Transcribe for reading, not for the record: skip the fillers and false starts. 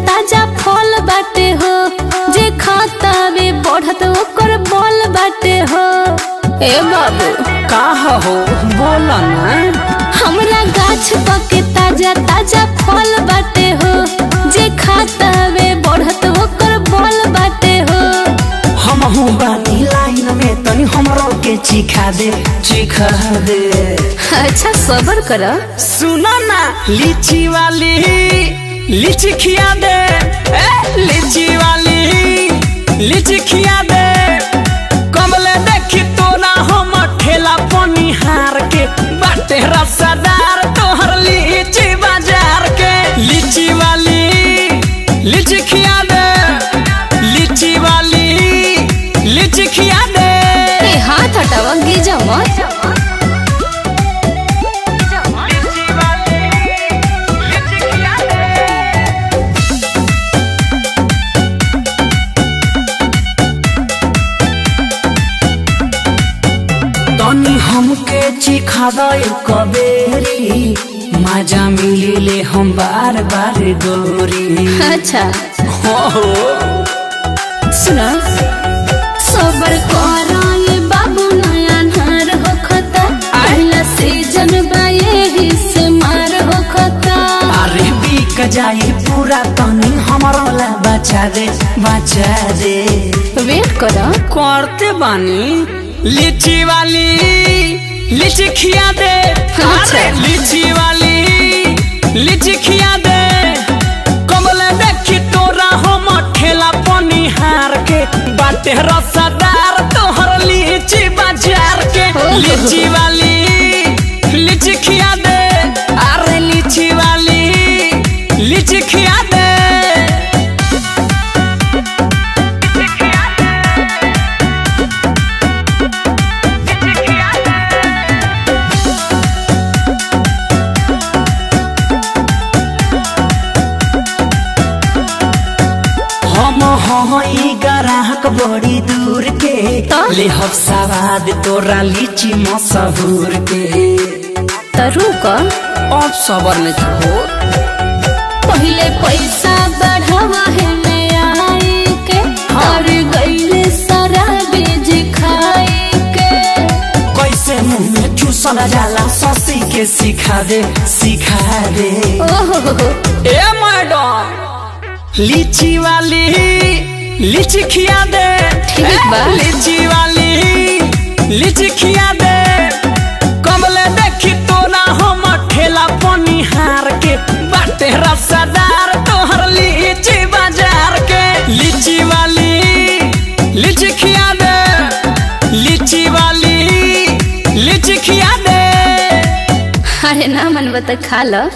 ताजा फल बाटे हो, जे खाता वे बढ़त ओकर बल बाटे हो। ए बाबू का हो बोला ना, हमरा गाछ पके ताजा ताजा फल बाटे हो, जे खाता वे बढ़त ओकर बल बाटे हो। हमहू बानी लाइन में तनी हमरो के चिखा दे चिखा दे। अच्छा सबर कर, सुना ना लीची वाली लीची खिया दे, लीची वाली लीची खिया दे। कमले देखी तोरा हम ठेला पनिहार के बाटे रसदार तोहर लीची बाजार के। लीची वाली लीची खिया दे, लीची वाली लीची खिया दे। हाथ हटावा गिजा मत। तनी हमके चिखा दे कबेरी, मजा मिले हम बार बार गोरी। अच्छा हो सुना, सबर कर बाबू नया नार होखता, पहला सीजन बा यही से मार होखता। अरे बिक जाए पूरा तनी हमारा ला बचा दे बचा दे। वेट कर, करते बानी। लीची वाली लीची खिया दे, अच्छा। लीची वाली लीची खिया दे। कमले देखी तोरा हम ठेला पनिहार के बाटे रसदार तोहर लीची बाजार के। लीची वाली लीची खिया दे, अरे लीची वाली लीची खिया दे। हई ग्राहक बड़ी दूर के, ले सवाद तोरा लीची मशहूर के। तरू का अब सबर नहीं हो, पहले पैसा बढ़ावा है नया के, और गईले सारा बीज खाए के। कैसे मुँह में चूसल जाला ससी के सिखा दे सिखा दे। ओहो ए मैडम लीची वाली लीची खिया दे, ठीक बा। लीची वाली लीची खिया दे। कमले देखी तोरा हम ठेला पनिहार के बाटे रसदार तोहर लीची बाजार के। लीची वाली लीची खिया दे, लीची वाली लीची खिया दे। अरे ना मन बता खा लो।